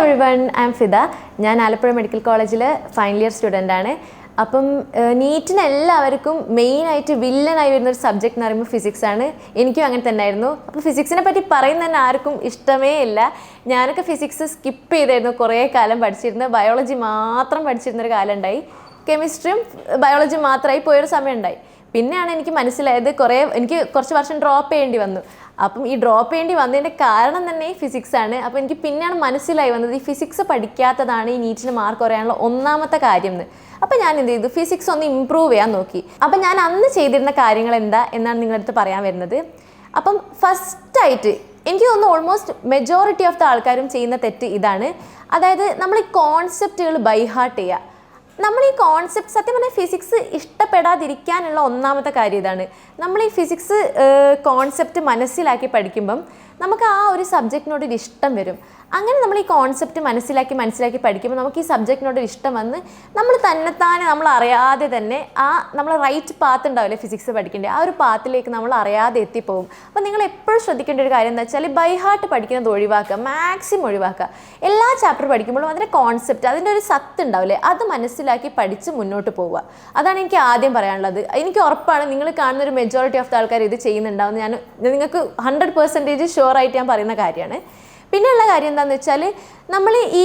everyone, I am Fida. ഞാൻ Alappuzha medical കോളേജിൽ final year student ആണ്. അപ്പം നീറ്റിന് എല്ലാവർക്കും മെയിനായിട്ട് വില്ലനായി വരുന്നൊരു സബ്ജക്റ്റ് എന്ന് പറയുമ്പോൾ ഫിസിക്സ് ആണ്. എനിക്കും അങ്ങനെ തന്നെ ആയിരുന്നു. അപ്പോൾ ഫിസിക്സിനെ പറ്റി പറയുന്ന തന്നെ ആർക്കും ഇഷ്ടമേ ഇല്ല. ഞാനൊക്കെ ഫിസിക്സ് സ്കിപ്പ് ചെയ്തായിരുന്നു കുറേ കാലം പഠിച്ചിരുന്നത്. ബയോളജി മാത്രം പഠിച്ചിരുന്നൊരു കാലം ഉണ്ടായി. കെമിസ്ട്രിയും ബയോളജി മാത്രമായി പോയൊരു സമയം ഉണ്ടായി. പിന്നെയാണ് എനിക്ക് മനസ്സിലായത് എനിക്ക് കുറച്ച് വർഷം ഡ്രോപ്പ് ചെയ്യേണ്ടി വന്നു. അപ്പം ഈ ഡ്രോപ്പ് ചെയ്യേണ്ടി വന്നതിൻ്റെ കാരണം തന്നെ ഫിസിക്സ് ആണ്. അപ്പോൾ എനിക്ക് പിന്നെയാണ് മനസ്സിലായി വന്നത് ഈ ഫിസിക്സ് പഠിക്കാത്തതാണ് ഈ നീറ്റിന് മാർക്ക് കുറയാനുള്ള ഒന്നാമത്തെ കാര്യം എന്ന്. അപ്പോൾ ഞാൻ എന്ത് ചെയ്തു, ഫിസിക്സ് ഒന്ന് ഇമ്പ്രൂവ് ചെയ്യാൻ നോക്കി. അപ്പം ഞാൻ അന്ന് ചെയ്തിരുന്ന കാര്യങ്ങൾ എന്താ എന്നാണ് നിങ്ങളുടെ അടുത്ത് പറയാൻ വരുന്നത്. അപ്പം ഫസ്റ്റായിട്ട് എനിക്ക് തോന്നുന്നു ഓൾമോസ്റ്റ് മെജോറിറ്റി ഓഫ് ദ ആൾക്കാരും ചെയ്യുന്ന തെറ്റ് ഇതാണ്. അതായത് നമ്മൾ ഈ കോൺസെപ്റ്റുകൾ ബൈ ഹാർട്ട് ചെയ്യുക. നമ്മൾ ഈ കോൺസെപ്റ്റ് സത്യം പറഞ്ഞാൽ ഫിസിക്സ് ഇഷ്ടപ്പെടാതിരിക്കാനുള്ള ഒന്നാമത്തെ കാര്യം ഇതാണ്. നമ്മൾ ഈ ഫിസിക്സ് കോൺസെപ്റ്റ് മനസ്സിലാക്കി പഠിക്കുമ്പം നമുക്ക് ആ ഒരു സബ്ജക്റ്റിനോടൊരു ഇഷ്ടം വരും. അങ്ങനെ നമ്മൾ ഈ കോൺസെപ്റ്റ് മനസ്സിലാക്കി പഠിക്കുമ്പോൾ നമുക്ക് ഈ സബ്ജക്റ്റിനോടൊരു ഇഷ്ടം വന്ന് നമ്മൾ തന്നെത്താനെ നമ്മൾ അറിയാതെ തന്നെ നമ്മൾ റൈറ്റ് പാത്ത് ഉണ്ടാവില്ലേ ഫിസിക്സ് പഠിക്കേണ്ടത്, ആ ഒരു പാത്തിലേക്ക് നമ്മൾ അറിയാതെ എത്തിപ്പോകും. അപ്പോൾ നിങ്ങൾ എപ്പോഴും ശ്രദ്ധിക്കേണ്ട ഒരു കാര്യം എന്താ വെച്ചാൽ ബൈ ഹാർട്ട് പഠിക്കുന്നത് ഒഴിവാക്കുക, മാക്സിമം ഒഴിവാക്കുക. എല്ലാ ചാപ്റ്റർ പഠിക്കുമ്പോഴും അതിൻ്റെ കോൺസെപ്റ്റ്, അതിൻ്റെ ഒരു സത്ത് ഉണ്ടാവില്ലേ, അത് മനസ്സിലാക്കി പഠിച്ച് മുന്നോട്ട് പോവുക. അതാണ് എനിക്ക് ആദ്യം പറയാനുള്ളത്. എനിക്ക് ഉറപ്പാണ് നിങ്ങൾ കാണുന്ന ഒരു മെജോറിറ്റി ഓഫ് ദ ആൾക്കാർ ഇത് ചെയ്യുന്നുണ്ടാവും. ഞാൻ നിങ്ങൾക്ക് 100% ഷുവറായിട്ട് ഞാൻ പറയുന്ന കാര്യമാണ്. പിന്നെയുള്ള കാര്യം എന്താണെന്ന് വെച്ചാൽ നമ്മൾ ഈ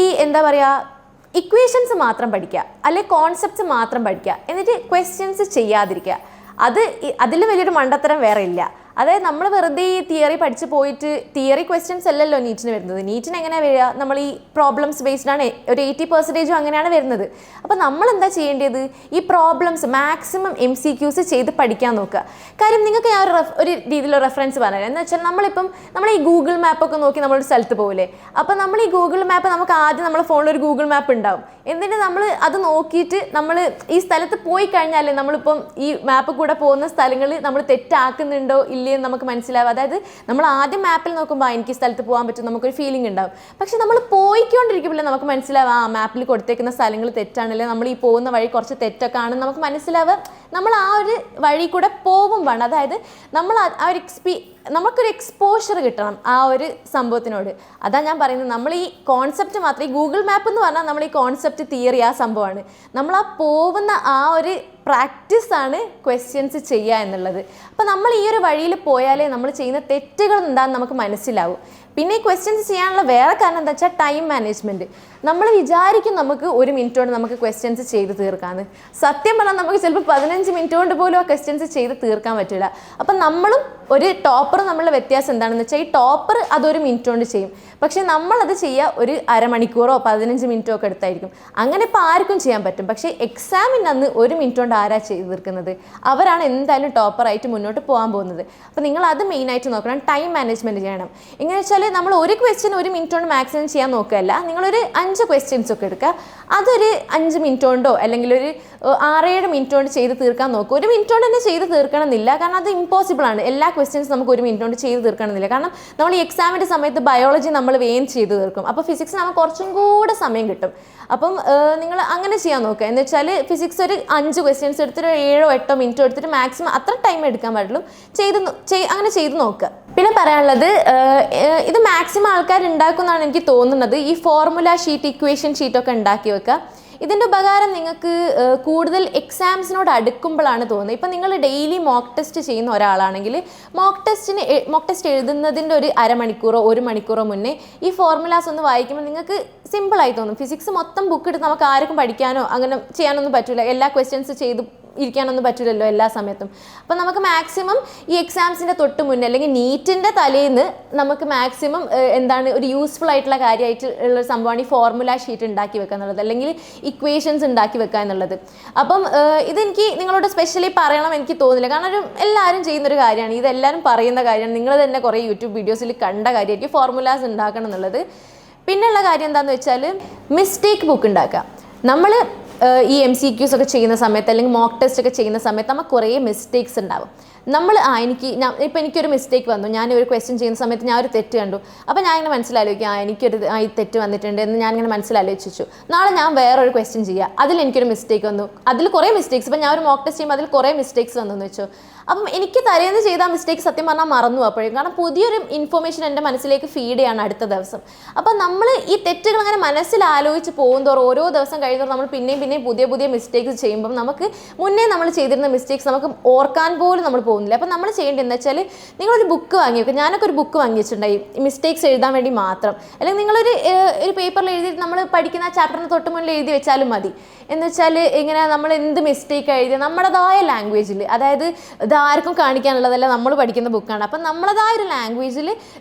ഇക്വേഷൻസ് മാത്രം പഠിക്കുക, അല്ലെങ്കിൽ കോൺസെപ്റ്റ്സ് മാത്രം പഠിക്കുക, എന്നിട്ട് ക്വസ്റ്റ്യൻസ് ചെയ്യാതിരിക്കുക. അതിൽ വലിയൊരു മണ്ടത്തരം വേറെ ഇല്ല. അതായത് നമ്മൾ വെറുതെ ഈ തിയറി പഠിച്ച് പോയിട്ട് തിയറി ക്വസ്റ്റ്യൻസ് അല്ലല്ലോ നീറ്റിന് വരുന്നത്. നീറ്റിന് എങ്ങനെയാണ് വരിക, നമ്മൾ ഈ പ്രോബ്ലംസ് ബേസ്ഡ് ആണ്, ഒരു 80% അങ്ങനെയാണ് വരുന്നത്. അപ്പോൾ നമ്മൾ എന്താ ചെയ്യേണ്ടത്, ഈ പ്രോബ്ലംസ് മാക്സിമം MCQs ചെയ്ത് പഠിക്കാൻ നോക്കുക. കാര്യം നിങ്ങൾക്ക് ഞാൻ ഒരു രീതിയിലുള്ള റെഫറൻസ് പറയാം. എന്ന് വെച്ചാൽ നമ്മൾ ഈ ഗൂഗിൾ മാപ്പൊക്കെ നോക്കി നമ്മളൊരു സ്ഥലത്ത് പോകില്ലേ. അപ്പോൾ നമ്മൾ ഈ ഗൂഗിൾ മാപ്പ് നമുക്ക് ആദ്യം നമ്മുടെ ഫോണിൽ ഒരു ഗൂഗിൾ മാപ്പ് ഉണ്ടാവും. എന്നിട്ട് നമ്മൾ അത് നോക്കിയിട്ട് നമ്മൾ ഈ സ്ഥലത്ത് പോയി കഴിഞ്ഞാൽ നമ്മളിപ്പം ഈ മാപ്പ് കൂടെ പോകുന്ന സ്ഥലങ്ങൾ നമ്മൾ തെറ്റാക്കുന്നുണ്ടോ ഇല്ലയെന്ന് നമുക്ക് മനസ്സിലാവും. അതായത് നമ്മൾ ആദ്യം മാപ്പിൽ നോക്കുമ്പോൾ എനിക്ക് സ്ഥലത്ത് പോകാൻ പറ്റും, നമുക്കൊരു ഫീലിംഗ് ഉണ്ടാവും. പക്ഷെ നമ്മൾ പോയിക്കൊണ്ടിരിക്കുമ്പോൾ നമുക്ക് മനസ്സിലാവുക മാപ്പിൽ കൊടുത്തേക്കുന്ന സ്ഥലങ്ങൾ തെറ്റാണല്ലേ, നമ്മൾ ഈ പോകുന്ന വഴി കുറച്ച് തെറ്റൊക്കെ ആണെന്ന് നമുക്ക് മനസ്സിലാവുക. നമ്മൾ ആ ഒരു വഴി കൂടെ പോകുമ്പോഴാണ്, അതായത് നമ്മൾ നമുക്കൊരു എക്സ്പോഷർ കിട്ടണം ആ ഒരു സംഭവത്തിനോട്. അതാണ് ഞാൻ പറയുന്നത്. നമ്മൾ ഈ കോൺസെപ്റ്റ് മാത്രം, ഈ ഗൂഗിൾ മാപ്പ് എന്ന് പറഞ്ഞാൽ നമ്മൾ ഈ കോൺസെപ്റ്റ് തിയറി ആ സംഭവമാണ്. നമ്മൾ ആ പോകുന്ന ആ ഒരു പ്രാക്ടീസാണ് ക്വസ്റ്റ്യൻസ് ചെയ്യുക എന്നുള്ളത്. അപ്പോൾ നമ്മൾ ഈ ഒരു വഴിയിൽ പോയാലേ നമ്മൾ ചെയ്യുന്ന തെറ്റുകൾ എന്താണെന്ന് നമുക്ക് മനസ്സിലാവും. പിന്നെ ഈ ക്വസ്റ്റ്യൻസ് ചെയ്യാനുള്ള വേറെ കാരണം എന്താ വെച്ചാൽ ടൈം മാനേജ്മെൻറ്റ്. നമ്മൾ വിചാരിക്കും നമുക്ക് 1 മിനിറ്റ് കൊണ്ട് നമുക്ക് ക്വസ്റ്റ്യൻസ് ചെയ്ത് തീർക്കാമെന്ന്. സത്യം പറഞ്ഞാൽ നമുക്ക് ചിലപ്പോൾ 15 മിനിറ്റ് കൊണ്ട് പോലും ആ ക്വസ്റ്റ്യൻസ് ചെയ്ത് തീർക്കാൻ പറ്റില്ല. അപ്പം നമ്മളും ഒരു ടോപ്പറും നമ്മളുടെ വ്യത്യാസം എന്താണെന്ന് വെച്ചാൽ ഈ ടോപ്പർ അത് 1 മിനിറ്റ് കൊണ്ട് ചെയ്യും, പക്ഷേ നമ്മളത് ചെയ്യുക ഒരു അരമണിക്കൂറോ 15 മിനിറ്റോ ഒക്കെ എടുത്തായിരിക്കും. അങ്ങനെ ഇപ്പോൾ ആർക്കും ചെയ്യാൻ പറ്റും. പക്ഷേ എക്സാമിന് അന്ന് 1 മിനിറ്റ് കൊണ്ട് ആരാ ചെയ്ത് തീർക്കുന്നത്, അവരാണ് എന്തായാലും ടോപ്പറായിട്ട് മുന്നോട്ട് പോകാൻ പോകുന്നത്. അപ്പോൾ നിങ്ങൾ അത് മെയിനായിട്ട് നോക്കണം, ടൈം മാനേജ്മെൻറ്റ് ചെയ്യണം. എങ്ങനെ വെച്ചാൽ നമ്മൾ ഒരു ക്വസ്റ്റ്യൻ 1 മിനിറ്റ് കൊണ്ട് മാക്സിമം ചെയ്യാൻ നോക്കുകയല്ല, നിങ്ങളൊരു 5 ക്വസ്റ്റ്യൻസ് ഒക്കെ എടുക്കുക, അതൊരു 5 മിനിറ്റ് കൊണ്ടോ അല്ലെങ്കിൽ ഒരു 6-7 മിനിറ്റ് കൊണ്ട് ചെയ്ത് തീർക്കാൻ നോക്കുക. 1 മിനിറ്റ് കൊണ്ട് തന്നെ ചെയ്ത് തീർക്കണമെന്നില്ല, കാരണം അത് ഇമ്പോസിബിൾ ആണ്. എല്ലാ ക്വസ്റ്റ്യൻസ് നമുക്ക് 1 മിനിറ്റ് കൊണ്ട് ചെയ്ത് തീർക്കണമെന്നില്ല. കാരണം നമ്മൾ ഈ എക്സാമിൻ്റെ സമയത്ത് ബയോളജി നമ്മൾ വേഗം ചെയ്ത് തീർക്കും, അപ്പോൾ ഫിസിക്സ് നമുക്ക് കുറച്ചും കൂടെ സമയം കിട്ടും. അപ്പം നിങ്ങൾ അങ്ങനെ ചെയ്യാൻ നോക്കുക. എന്ന് വെച്ചാൽ ഫിസിക്സ് ഒരു 5 ക്വസ്റ്റ്യൻസ് എടുത്തിട്ട് 7-8 മിനിറ്റ് എടുത്തിട്ട് മാക്സിമം അത്ര ടൈം എടുക്കാൻ പാടുള്ളൂ, അങ്ങനെ ചെയ്ത് നോക്കുക. പിന്നെ പറയാനുള്ളത്, ഇത് മാക്സിമം ആൾക്കാർ ഉണ്ടാക്കുമെന്നാണ് എനിക്ക് തോന്നുന്നത്. ഈ ഫോർമുല ഷീറ്റ്, ഇക്വേഷൻ ഷീറ്റൊക്കെ ഉണ്ടാക്കി വെക്കുക. ഇതിൻ്റെ ഉപകാരം നിങ്ങൾക്ക് കൂടുതൽ എക്സാംസിനോട് അടുക്കുമ്പോഴാണ് തോന്നുന്നത്. ഇപ്പം നിങ്ങൾ ഡെയിലി മോക്ക് ടെസ്റ്റ് ചെയ്യുന്ന ഒരാളാണെങ്കിൽ മോക്ക് ടെസ്റ്റ് എഴുതുന്നതിൻ്റെ ഒരു അരമണിക്കൂറോ 1 മണിക്കൂറോ മുന്നേ ഈ ഫോർമുലാസ് ഒന്ന് വായിക്കുമ്പോൾ നിങ്ങൾക്ക് സിമ്പിളായി തോന്നും. ഫിസിക്സ് മൊത്തം ബുക്ക് എടുത്ത് നമുക്ക് ആർക്കും പഠിക്കാനോ അങ്ങനെ ചെയ്യാനൊന്നും പറ്റില്ല, എല്ലാ ക്വസ്റ്റ്യൻസ് ചെയ്ത് ഇരിക്കാനൊന്നും പറ്റില്ലല്ലോ എല്ലാ സമയത്തും. അപ്പോൾ നമുക്ക് മാക്സിമം ഈ എക്സാംസിൻ്റെ തൊട്ട് മുന്നേ അല്ലെങ്കിൽ നീറ്റിൻ്റെ തലേന്ന് നമുക്ക് മാക്സിമം ഒരു യൂസ്ഫുൾ ആയിട്ടുള്ള കാര്യമായിട്ട് ഉള്ള സംഭവമാണ് ഈ ഫോർമുല ഷീറ്റ് ഉണ്ടാക്കി വെക്കുക എന്നുള്ളത്, അല്ലെങ്കിൽ ഇക്വേഷൻസ് ഉണ്ടാക്കി വെക്കുക എന്നുള്ളത്. അപ്പം ഇതെനിക്ക് നിങ്ങളോട് സ്പെഷ്യലി പറയണം എനിക്ക് തോന്നില്ല, കാരണം എല്ലാവരും ചെയ്യുന്നൊരു കാര്യമാണ്, ഇതെല്ലാവരും പറയുന്ന കാര്യമാണ്. നിങ്ങൾ തന്നെ കുറേ യൂട്യൂബ് വീഡിയോസിൽ കണ്ട കാര്യമായിരിക്കും ഫോർമുലാസ് ഉണ്ടാക്കണം എന്നുള്ളത്. പിന്നെയുള്ള കാര്യം എന്താണെന്ന് വെച്ചാൽ മിസ്റ്റേക്ക് ബുക്ക് ഉണ്ടാക്കുക. നമ്മൾ ഈ MCQs ഒക്കെ ചെയ്യുന്ന സമയത്ത് അല്ലെങ്കിൽ മോക്ക് ടെസ്റ്റ് ഒക്കെ ചെയ്യുന്ന സമയത്ത് നമുക്ക് കുറേ മിസ്റ്റേക്സ് ഉണ്ടാവും. നമ്മൾ എനിക്കൊരു മിസ്റ്റേക്ക് വന്നു, ഞാൻ ഒരു ക്വസ്റ്റ്യൻ ചെയ്യുന്ന സമയത്ത് ഞാൻ ഒരു തെറ്റ് കണ്ടു. അപ്പോൾ ഞാൻ ഇങ്ങനെ മനസ്സിലാലോചിക്കും, ഈ തെറ്റ് വന്നിട്ടുണ്ട് എന്ന് ഞാൻ ഇങ്ങനെ മനസ്സിലാലോചിച്ചു. നാളെ ഞാൻ വേറൊരു ക്വസ്റ്റ്യൻ ചെയ്യുക, അതിൽ എനിക്കൊരു മിസ്റ്റേക്ക് വന്നു, അതിൽ കുറേ മിസ്റ്റേക്സ്. ഇപ്പോൾ ഞാൻ ഒരു മോക്ക് ടെസ്റ്റ് ചെയ്യുമ്പോൾ അതിൽ കുറേ മിസ്റ്റേക്സ് വന്നു എന്ന് വെച്ചു. അപ്പം എനിക്ക് തലേന്ന് ചെയ്ത ആ മിസ്റ്റേക്ക് സത്യം പറഞ്ഞാൽ മറന്നു അപ്പോഴേക്കും, കാരണം പുതിയൊരു ഇൻഫോർമേഷൻ എൻ്റെ മനസ്സിലേക്ക് ഫീഡ് ചെയ്യാണ് അടുത്ത ദിവസം. അപ്പം നമ്മൾ ഈ തെറ്റുകൾ അങ്ങനെ മനസ്സിൽ ആലോചിച്ച് പോകുന്തോറും ഓരോ ദിവസം കഴിയുന്നതോറും നമ്മൾ പിന്നെയും പുതിയ പുതിയ മിസ്റ്റേക്സ് ചെയ്യുമ്പം നമുക്ക് മുന്നേ നമ്മൾ ചെയ്തിരുന്ന മിസ്റ്റേക്സ് നമുക്ക് ഓർക്കാൻ പോലും നമ്മൾ പോകുന്നില്ല. അപ്പം നമ്മൾ ചെയ്യേണ്ടത് എന്താ വെച്ചാൽ, നിങ്ങളൊരു ബുക്ക് വാങ്ങി വെക്കുക. ഞാനൊക്കെ ഒരു ബുക്ക് വാങ്ങി വെച്ചിട്ടുണ്ടായി മിസ്റ്റേക്സ് എഴുതാൻ വേണ്ടി മാത്രം. അല്ലെങ്കിൽ നിങ്ങളൊരു പേപ്പറിൽ എഴുതി നമ്മൾ പഠിക്കുന്ന ആ ചാപ്റ്ററിന് തൊട്ട് മുന്നിൽ എഴുതി വെച്ചാലും മതി. എന്ന് വെച്ചാൽ ഇങ്ങനെ നമ്മൾ എന്ത് മിസ്റ്റേക്ക് എഴുതിയ നമ്മുടേതായ ലാംഗ്വേജിൽ, അതായത് ഇത് ആർക്കും കാണിക്കാനുള്ളതല്ല, നമ്മൾ പഠിക്കുന്ന ബുക്കാണ്. അപ്പം നമ്മളതായ ഒരു ലാംഗ്വേജിൽ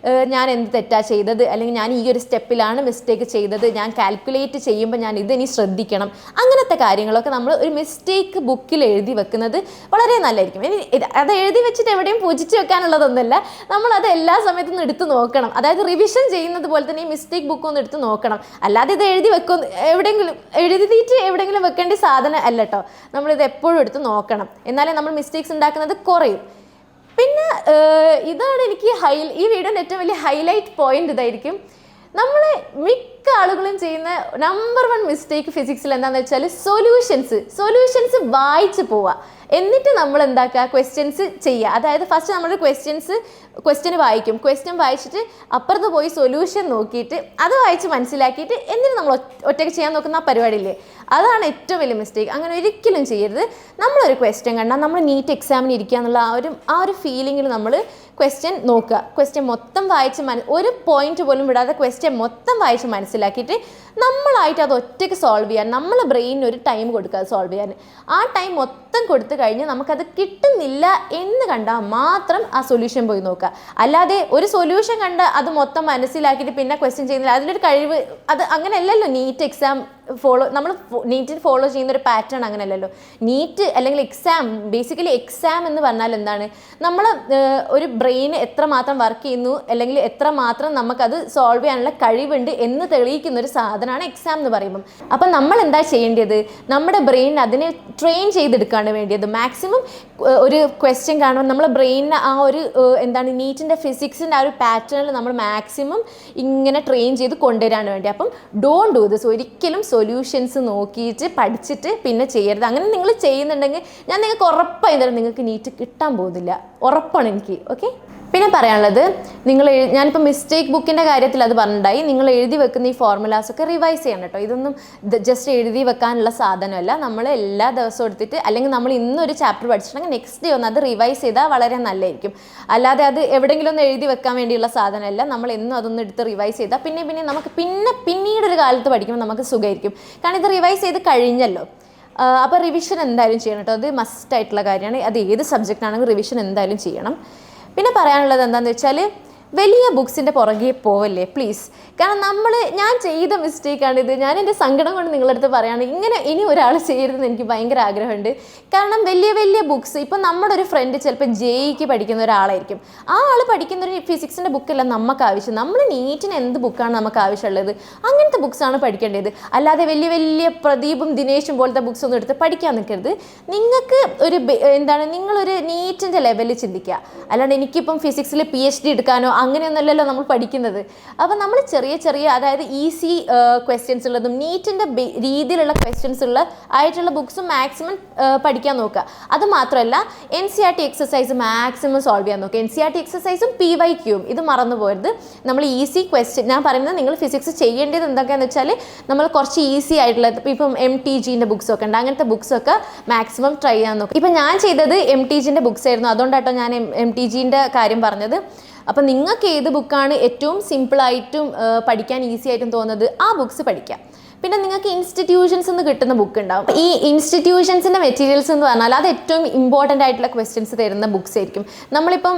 ഞാൻ എന്ത് തെറ്റാ ചെയ്തത്, അല്ലെങ്കിൽ ഞാൻ ഈ ഒരു സ്റ്റെപ്പിലാണ് മിസ്റ്റേക്ക് ചെയ്തത്, ഞാൻ കാൽക്കുലേറ്റ് ചെയ്യുമ്പോൾ ഞാൻ ഇതിനി ശ്രദ്ധിക്കണം, അങ്ങനത്തെ കാര്യങ്ങളൊക്കെ നമ്മൾ ഒരു മിസ്റ്റേക്ക് ബുക്കിൽ എഴുതി വെക്കുന്നത് വളരെ നല്ലതായിരിക്കും. ഇനി അത് എഴുതി വെച്ചിട്ട് എവിടെയും പൂജിച്ച് വെക്കാനുള്ളതൊന്നുമല്ല, നമ്മളത് എല്ലാ സമയത്തും എടുത്ത് നോക്കണം. അതായത് റിവിഷൻ ചെയ്യുന്നത് പോലെ തന്നെ ഈ മിസ്റ്റേക്ക് ബുക്ക് ഒന്ന് എടുത്ത് നോക്കണം. അല്ലാതെ ഇത് എഴുതി വെക്കും എവിടെയെങ്കിലും എഴുതിയിട്ട് എവിടെയെങ്കിലും വെക്കേണ്ട സാധനം അല്ല കേട്ടോ. നമ്മളിത് എപ്പോഴും എടുത്ത് നോക്കണം, എന്നാലേ നമ്മൾ മിസ്റ്റേക്സ് ഉണ്ടാക്കുന്നത് കുറയും. പിന്നെ ഇതാണ് എനിക്ക് ഈ വീഡിയോൻ്റെ ഏറ്റവും വലിയ ഹൈലൈറ്റ് പോയിന്റ് ഇതായിരിക്കും. നമ്മൾ മിക്ക ആളുകളും ചെയ്യുന്ന നമ്പർ 1 മിസ്റ്റേക്ക് ഫിസിക്സിൽ എന്താണെന്ന് വെച്ചാൽ സൊല്യൂഷൻസ് വായിച്ച് പോവുക. എന്നിട്ട് നമ്മൾ എന്താക്കുക, ക്വസ്റ്റ്യൻസ് ചെയ്യുക. അതായത് ഫസ്റ്റ് നമ്മൾ ക്വസ്റ്റ്യൻ വായിക്കും, ക്വസ്റ്റ്യൻ വായിച്ചിട്ട് അപ്പുറത്ത് പോയി സൊല്യൂഷൻ നോക്കിയിട്ട് അത് വായിച്ച് മനസ്സിലാക്കിയിട്ട് എന്നിട്ട് നമ്മൾ ഒറ്റയ്ക്ക് ചെയ്യാൻ നോക്കുന്ന ആ പരിപാടിയില്ലേ, അതാണ് ഏറ്റവും വലിയ മിസ്റ്റേക്ക്. അങ്ങനെ ഒരിക്കലും ചെയ്യരുത്. നമ്മളൊരു ക്വസ്റ്റ്യൻ കണ്ടാൽ നമ്മൾ നീറ്റ് എക്സാമിന് ഇരിക്കുക എന്നുള്ള ആ ഒരു ഫീലിങ്ങിൽ നമ്മൾ ക്വസ്റ്റ്യൻ നോക്കുക. ക്വസ്റ്റ്യൻ മൊത്തം വായിച്ച് ഒരു പോയിന്റ് പോലും വിടാതെ ക്വസ്റ്റ്യൻ മൊത്തം വായിച്ച് മനസ്സിലാക്കിയിട്ട് നമ്മളായിട്ട് അത് ഒറ്റയ്ക്ക് സോൾവ് ചെയ്യാൻ, നമ്മളെ ബ്രെയിനിന് ഒരു ടൈം കൊടുക്കുക അത് സോൾവ് ചെയ്യാൻ. ആ ടൈം മൊത്തം കൊടുത്തു കഴിഞ്ഞ് നമുക്കത് കിട്ടുന്നില്ല എന്ന് കണ്ടാൽ മാത്രം ആ സൊല്യൂഷൻ പോയി നോക്കുക. അല്ലാതെ ഒരു സൊല്യൂഷൻ കണ്ട് അത് മൊത്തം മനസ്സിലാക്കിയിട്ട് പിന്നെ ക്വസ്റ്റ്യൻ ചെയ്യുന്നില്ല, അതിലൊരു കഴിവ്, അത് അങ്ങനെയല്ലല്ലോ നീറ്റ് എക്സാം നമ്മൾ നീറ്റിൽ ഫോളോ ചെയ്യുന്ന ഒരു പാറ്റേൺ അങ്ങനെയല്ലല്ലോ. നീറ്റ് അല്ലെങ്കിൽ എക്സാം, ബേസിക്കലി എക്സാം എന്ന് പറഞ്ഞാൽ എന്താണ്, നമ്മൾ ഒരു ബ്രെയിൻ എത്രമാത്രം വർക്ക് ചെയ്യുന്നു അല്ലെങ്കിൽ എത്രമാത്രം നമുക്കത് സോൾവ് ചെയ്യാനുള്ള കഴിവുണ്ട് എന്ന് തെളിയിക്കുന്ന ഒരു സാധനമാണ് എക്സാം എന്ന് പറയുമ്പം. അപ്പം നമ്മൾ എന്താ ചെയ്യേണ്ടത്, നമ്മുടെ ബ്രെയിൻ അതിനെ ട്രെയിൻ ചെയ്തെടുക്കാണ് വേണ്ടിയത്. മാക്സിമം ഒരു ക്വസ്റ്റ്യൻ കാണുമ്പോൾ നമ്മളെ ബ്രെയിനിന് ആ ഒരു നീറ്റിൻ്റെ ഫിസിക്സിൻ്റെ ആ ഒരു പാറ്റേണിൽ നമ്മൾ മാക്സിമം ഇങ്ങനെ ട്രെയിൻ ചെയ്ത് കൊണ്ടുവരാൻ വേണ്ടി. അപ്പം ഡോണ്ട് ഡു ദിസ്. ഒരിക്കലും സൊല്യൂഷൻസ് നോക്കിയിട്ട് പഠിച്ചിട്ട് പിന്നെ ചെയ്യരുത്. അങ്ങനെ നിങ്ങൾ ചെയ്യുന്നുണ്ടെങ്കിൽ ഞാൻ നിങ്ങൾക്ക് ഉറപ്പായി തരാം, നിങ്ങൾക്ക് നീറ്റ് കിട്ടാൻ പോകുന്നില്ല, ഉറപ്പാണ് എനിക്ക്. ഓക്കെ, പിന്നെ പറയാനുള്ളത്, ഞാനിപ്പോൾ മിസ്റ്റേക്ക് ബുക്കിൻ്റെ കാര്യത്തിൽ അത് പറഞ്ഞിട്ടുണ്ടായി. നിങ്ങൾ എഴുതി വെക്കുന്ന ഈ ഫോർമുലാസൊക്കെ റിവൈസ് ചെയ്യണം കേട്ടോ. ഇതൊന്നും ജസ്റ്റ് എഴുതി വെക്കാനുള്ള സാധനമല്ല. നമ്മൾ എല്ലാ ദിവസവും എടുത്തിട്ട്, അല്ലെങ്കിൽ നമ്മൾ ഇന്നൊരു ചാപ്റ്റർ പഠിച്ചിട്ടുണ്ടെങ്കിൽ നെക്സ്റ്റ് ഡേ ഒന്ന് അത് റിവൈസ് ചെയ്താൽ വളരെ നല്ലതായിരിക്കും. അല്ലാതെ അത് എവിടെയെങ്കിലും ഒന്ന് എഴുതി വെക്കാൻ വേണ്ടിയുള്ള സാധനമല്ല. നമ്മൾ എന്നും അതൊന്ന് എടുത്ത് റിവൈസ് ചെയ്താൽ പിന്നെ നമുക്ക് പിന്നീടൊരു കാലത്ത് പഠിക്കുമ്പോൾ നമുക്ക് സുഖമായിരിക്കും. കാരണം ഇത് റിവൈസ് ചെയ്ത് കഴിഞ്ഞല്ലോ. അപ്പോൾ റിവിഷൻ എന്തായാലും ചെയ്യണം കേട്ടോ. അത് മസ്റ്റായിട്ടുള്ള കാര്യമാണ്. അത് ഏത് സബ്ജക്റ്റ് ആണെങ്കിലും റിവിഷൻ എന്തായാലും ചെയ്യണം. പിന്നെ പറയാനുള്ളത് എന്താണെന്ന് വെച്ചാൽ, വലിയ ബുക്സിൻ്റെ പുറകെ പോവല്ലേ പ്ലീസ്. കാരണം ഞാൻ ചെയ്ത മിസ്റ്റേക്കാണിത്. ഞാൻ എൻ്റെ സങ്കടം കൊണ്ട് നിങ്ങളുടെ അടുത്ത് പറയുകയാണ്, ഇങ്ങനെ ഇനി ഒരാൾ ചെയ്യരുതെന്ന് എനിക്ക് ഭയങ്കര ആഗ്രഹമുണ്ട്. കാരണം വലിയ ബുക്സ്, ഇപ്പം നമ്മുടെ ഒരു ഫ്രണ്ട് ചിലപ്പോൾ ജെഇക്ക് പഠിക്കുന്ന ഒരാളായിരിക്കും. ആ ആൾ പഠിക്കുന്ന ഒരു ഫിസിക്സിൻ്റെ ബുക്കല്ല നമുക്ക് ആവശ്യം. നമ്മൾ നീറ്റിന് എന്ത് ബുക്കാണ് നമുക്ക് ആവശ്യമുള്ളത്, അങ്ങനത്തെ ബുക്സാണ് പഠിക്കേണ്ടത്. അല്ലാതെ വലിയ പ്രദീപും ദിനേശും പോലത്തെ ബുക്സ് ഒന്നും എടുത്ത് പഠിക്കാൻ നിൽക്കരുത്. നിങ്ങൾക്ക് നിങ്ങളൊരു നീറ്റിൻ്റെ ലെവലിൽ ചിന്തിക്കുക. അല്ലാണ്ട് എനിക്കിപ്പം ഫിസിക്സിൽ PhD എടുക്കാനോ അങ്ങനെയൊന്നുമല്ലല്ലോ നമ്മൾ പഠിക്കുന്നത്. അപ്പോൾ നമ്മൾ ചെറിയ അതായത് ഈസി ക്വസ്റ്റ്യൻസ് ഉള്ളതും നീറ്റിൻ്റെ രീതിയിലുള്ള ക്വസ്റ്റ്യൻസ് ആയിട്ടുള്ള ബുക്സും മാക്സിമം പഠിക്കാൻ നോക്കുക. അത് മാത്രമല്ല NCERT എക്സസൈസ് മാക്സിമം സോൾവ് ചെയ്യാൻ നോക്കുക. NCERT എക്സസൈസും PYQയും ഇത് മറന്നു പോകരുത്. നമ്മൾ ഈസി ക്വസ്റ്റ്യൻ, ഞാൻ പറയുന്നത് നിങ്ങൾ ഫിസിക്സ് ചെയ്യേണ്ടത് എന്തൊക്കെയാണെന്ന് വെച്ചാൽ, നമ്മൾ കുറച്ച് ഈസി ആയിട്ടുള്ള ഇപ്പം MTGൻ്റെ ബുക്സൊക്കെ ഉണ്ട്, അങ്ങനത്തെ ബുക്സൊക്കെ മാക്സിമം ട്രൈ ചെയ്യാൻ നോക്കുക. ഇപ്പം ഞാൻ ചെയ്തത് MTGൻ്റെ ബുക്സ് ആയിരുന്നു, അതുകൊണ്ടാട്ടോ ഞാൻ MTGൻ്റെ കാര്യം പറഞ്ഞത്. അപ്പം നിങ്ങൾക്ക് ഏത് ബുക്കാണ് ഏറ്റവും സിമ്പിളായിട്ടും പഠിക്കാൻ ഈസി ആയിട്ടും തോന്നുന്നത്, ആ ബുക്സ് പഠിക്കാം. പിന്നെ നിങ്ങൾക്ക് ഇൻസ്റ്റിറ്റ്യൂഷൻസ് നിന്ന് കിട്ടുന്ന ബുക്ക് ഉണ്ടാവും. ഈ ഇൻസ്റ്റിറ്റ്യൂഷൻസിൻ്റെ മെറ്റീരിയൽസ് എന്ന് പറഞ്ഞാൽ അത് ഏറ്റവും ഇമ്പോർട്ടൻ്റ് ആയിട്ടുള്ള ക്വസ്റ്റ്യൻസ് തരുന്ന ബുക്സ് ആയിരിക്കും. നമ്മളിപ്പം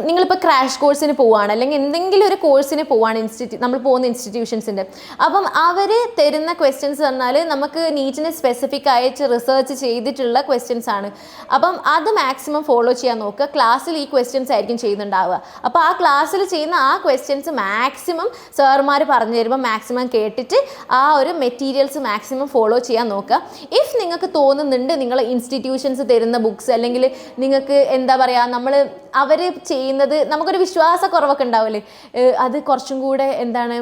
നിങ്ങളിപ്പോൾ ക്രാഷ് കോഴ്സിന് പോവുകയാണ്, അല്ലെങ്കിൽ എന്തെങ്കിലും ഒരു കോഴ്സിന് പോവുകയാണ് നമ്മൾ പോകുന്ന ഇൻസ്റ്റിറ്റ്യൂഷൻസിൻ്റെ. അപ്പം അവർ തരുന്ന ക്വസ്റ്റ്യൻസ് പറഞ്ഞാൽ നമുക്ക് നീറ്റിന് സ്പെസിഫിക് ആയിട്ട് റിസർച്ച് ചെയ്തിട്ടുള്ള ക്വസ്റ്റ്യൻസ് ആണ്. അപ്പം അത് മാക്സിമം ഫോളോ ചെയ്യാൻ നോക്കുക. ക്ലാസ്സിൽ ഈ ക്വസ്റ്റ്യൻസ് ആയിരിക്കും ചെയ്യുന്നുണ്ടാവുക. അപ്പോൾ ആ ക്ലാസ്സിൽ ചെയ്യുന്ന ആ ക്വസ്റ്റ്യൻസ് മാക്സിമം സാറുമാർ പറഞ്ഞു തരുമ്പോൾ മാക്സിമം കേട്ടിട്ട് ആ ഒരു മെറ്റീരിയൽസ് മാക്സിമം ഫോളോ ചെയ്യാൻ നോക്കുക. ഇഫ് നിങ്ങൾക്ക് തോന്നുന്നുണ്ട് നിങ്ങൾ ഇൻസ്റ്റിറ്റ്യൂഷൻസ് തരുന്ന ബുക്സ്, അല്ലെങ്കിൽ നിങ്ങൾക്ക് എന്താ പറയുക, നമ്മൾ അവർ ചെയ്യുന്നത് നമുക്കൊരു വിശ്വാസക്കുറവൊക്കെ ഉണ്ടാവില്ലേ, അത് കുറച്ചും കൂടെ എന്താണ്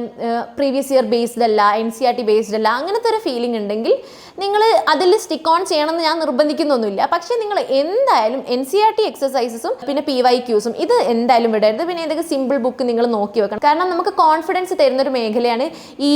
പ്രീവിയസ് ഇയർ ബേസ്ഡ് അല്ല, NCERT ബേസ്ഡ് അല്ല, അങ്ങനത്തെ ഒരു ഫീലിംഗ് ഉണ്ടെങ്കിൽ നിങ്ങൾ അതിൽ സ്റ്റിക്ക് ഓൺ ചെയ്യണമെന്ന് ഞാൻ നിർബന്ധിക്കുന്നൊന്നുമില്ല. പക്ഷേ നിങ്ങൾ എന്തായാലും NCERT എക്സസൈസസും പിന്നെ PYQസും ഇത് എന്തായാലും വിടരുത്. പിന്നെ ഏതൊക്കെ സിമ്പിൾ ബുക്ക് നിങ്ങൾ നോക്കി വെക്കണം. കാരണം നമുക്ക് കോൺഫിഡൻസ് തരുന്നൊരു മേഖലയാണ് ഈ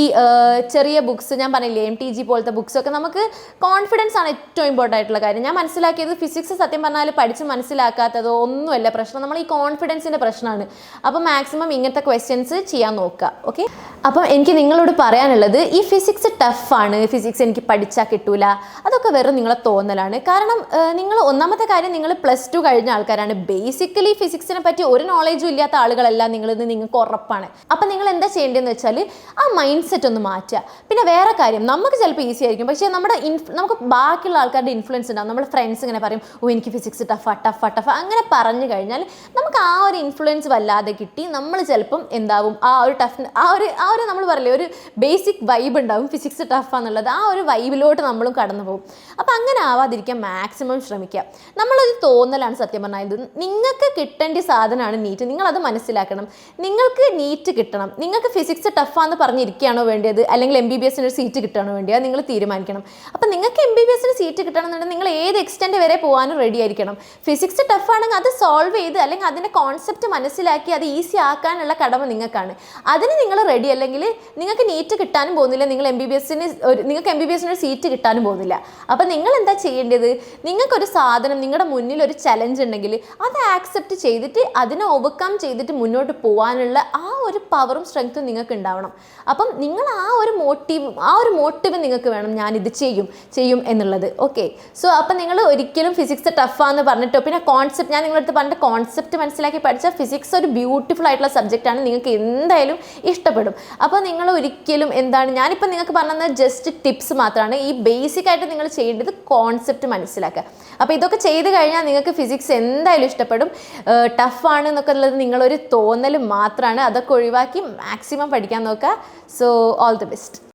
ചെറിയ ബുക്സ്. ഞാൻ പറഞ്ഞില്ലേ MTG പോലത്തെ ബുക്സൊക്കെ നമുക്ക് കോൺഫിഡൻസ് ആണ് ഏറ്റവും ഇമ്പോർട്ടൻ്റ് ആയിട്ടുള്ള കാര്യം. ഞാൻ മനസ്സിലാക്കിയത് ഫിസിക്സ് സത്യം പറഞ്ഞാൽ പഠിച്ച് മനസ്സിലാക്കാത്തതോ ഒന്നുമല്ല പ്രശ്നം, നമ്മൾ ഈ കോൺഫിഡൻസിൻ്റെ പ്രശ്നമാണ്. അപ്പോൾ മാക്സിമം ഇങ്ങനത്തെ ക്വസ്റ്റ്യൻസ് ചെയ്യാൻ നോക്കുക. ഓക്കെ, അപ്പം എനിക്ക് നിങ്ങളോട് പറയാനുള്ളത്, ഈ ഫിസിക്സ് ടഫാണ്, ഫിസിക്സ് എനിക്ക് പഠിച്ചാൽ കിട്ടൂല, അതൊക്കെ വെറും നിങ്ങളെ തോന്നലാണ്. കാരണം നിങ്ങൾ ഒന്നാമത്തെ കാര്യം നിങ്ങൾ +2 കഴിഞ്ഞ ആൾക്കാരാണ്. ബേസിക്കലി ഫിസിക്സിനെ പറ്റി ഒരു നോളേജും ഇല്ലാത്ത ആളുകളല്ല നിങ്ങളിത്, നിങ്ങൾക്ക് ഉറപ്പാണ്. അപ്പം നിങ്ങൾ എന്താ ചെയ്യേണ്ടതെന്ന് വെച്ചാൽ ആ മൈൻഡ് സെറ്റ് ഒന്ന് മാറ്റുക. പിന്നെ വേറെ കാര്യം, നമുക്ക് ചിലപ്പോൾ ഈസി ആയിരിക്കും, പക്ഷേ നമുക്ക് ബാക്കിയുള്ള ആൾക്കാരുടെ ഇൻഫ്ലുവൻസ് ഉണ്ടാവും. നമ്മുടെ ഫ്രണ്ട്സ് ഇങ്ങനെ പറയും, എനിക്ക് ഫിസിക്സ് ടഫാ അങ്ങനെ പറഞ്ഞു കഴിഞ്ഞാൽ നമുക്ക് ആ ഒരു ഇൻഫ്ലുവൻസ് വല്ലാതെ കിട്ടി നമ്മൾ ചിലപ്പം എന്താവും ആ ഒരു നമ്മൾ പറയില്ലേ ഒരു ബേസിക് വൈബ് ഉണ്ടാവും ഫിസിക്സ് ടഫാന്നുള്ളത്, ആ ഒരു വൈബിലോട്ട് നമ്മളും കടന്നു പോകും. അപ്പം അങ്ങനെ ആവാതിരിക്കാൻ മാക്സിമം ശ്രമിക്കുക. നമ്മളൊരു തോന്നലാണ് സത്യം പറഞ്ഞാൽ. ഇത് നിങ്ങൾക്ക് കിട്ടേണ്ട സാധനമാണ് നീറ്റ്, നിങ്ങളത് മനസ്സിലാക്കണം. നിങ്ങൾക്ക് നീറ്റ് കിട്ടണം, നിങ്ങൾക്ക് ഫിസിക്സ് ടഫാന്ന് പറഞ്ഞിരിക്കുകയാണോ വേണ്ടത്, അല്ലെങ്കിൽ MBBSന് ഒരു സീറ്റ് കിട്ടണോ വേണ്ടിയത് നിങ്ങൾ തീരുമാനിക്കണം. അപ്പം നിങ്ങൾക്ക് MBBSന് സീറ്റ് കിട്ടണമെന്നുണ്ടെങ്കിൽ നിങ്ങൾ ഏത് എക്സ്റ്റെൻറ്റ് വരെ പോകാനും റെഡി ആയിരിക്കണം. ഫിസിക്സ് ടഫാണെങ്കിൽ അത് സോൾവ് ചെയ്ത് അല്ലെങ്കിൽ അതിൻ്റെ കോൺസെപ്റ്റ് മനസ്സിലാക്കി അത് ഈസി ആക്കാനുള്ള കടമ നിങ്ങൾക്കാണ്. അതിന് നിങ്ങൾ റെഡി അല്ലെങ്കിൽ നിങ്ങൾക്ക് നീറ്റ് കിട്ടാനും പോകുന്നില്ല, നിങ്ങൾക്ക് MBBSന് ഒരു സീറ്റ് കിട്ടാനും പോകുന്നില്ല. അപ്പം നിങ്ങൾ എന്താ ചെയ്യേണ്ടത്, നിങ്ങൾക്കൊരു സാധനം, നിങ്ങളുടെ മുന്നിൽ ഒരു ചലഞ്ച് ഉണ്ടെങ്കിൽ അത് ആക്സെപ്റ്റ് ചെയ്തിട്ട് അതിനെ ഓവർകം ചെയ്തിട്ട് മുന്നോട്ട് പോകാനുള്ള ആ ഒരു പവറും സ്ട്രെങ്ത്തും നിങ്ങൾക്ക് ഉണ്ടാവണം. അപ്പം നിങ്ങൾ ആ ഒരു മോട്ടീവ് നിങ്ങൾക്ക് വേണം, ഞാനിത് ചെയ്യും എന്നുള്ളത്. ഓക്കെ, സോ അപ്പം നിങ്ങൾ ഒരിക്കലും ഫിസിക്സ് ടഫാന്ന് പറഞ്ഞിട്ടോ, പിന്നെ കോൺസെപ്റ്റ് ഞാൻ നിങ്ങളടുത്ത് പറഞ്ഞ കോൺസെപ്റ്റ് മനസ്സിലാക്കി പഠിച്ചാൽ ഫിസിക്സ് ഒരു ബ്യൂട്ടിഫുൾ ആയിട്ടുള്ള സബ്ജക്റ്റാണ്, നിങ്ങൾക്ക് എന്തായാലും ഇഷ്ടപ്പെടും. അപ്പോൾ നിങ്ങൾ ഒരിക്കലും ഞാനിപ്പോൾ നിങ്ങൾക്ക് പറഞ്ഞത് ജസ്റ്റ് ടിപ്സ് മാത്രമാണ്. ഈ ബേസിക് ആയിട്ട് നിങ്ങൾ ചെയ്യേണ്ടത് കോൺസെപ്റ്റ് മനസ്സിലാക്കുക. അപ്പോൾ ഇതൊക്കെ ചെയ്ത് കഴിഞ്ഞാൽ നിങ്ങൾക്ക് ഫിസിക്സ് എന്തായാലും ഇഷ്ടപ്പെടും. ടഫാണ് എന്നൊക്കെ ഉള്ളത് നിങ്ങളൊരു തോന്നൽ മാത്രമാണ്, അതൊക്കെ ഒഴിവാക്കി മാക്സിമം പഠിക്കാൻ നോക്കുക. So all the best.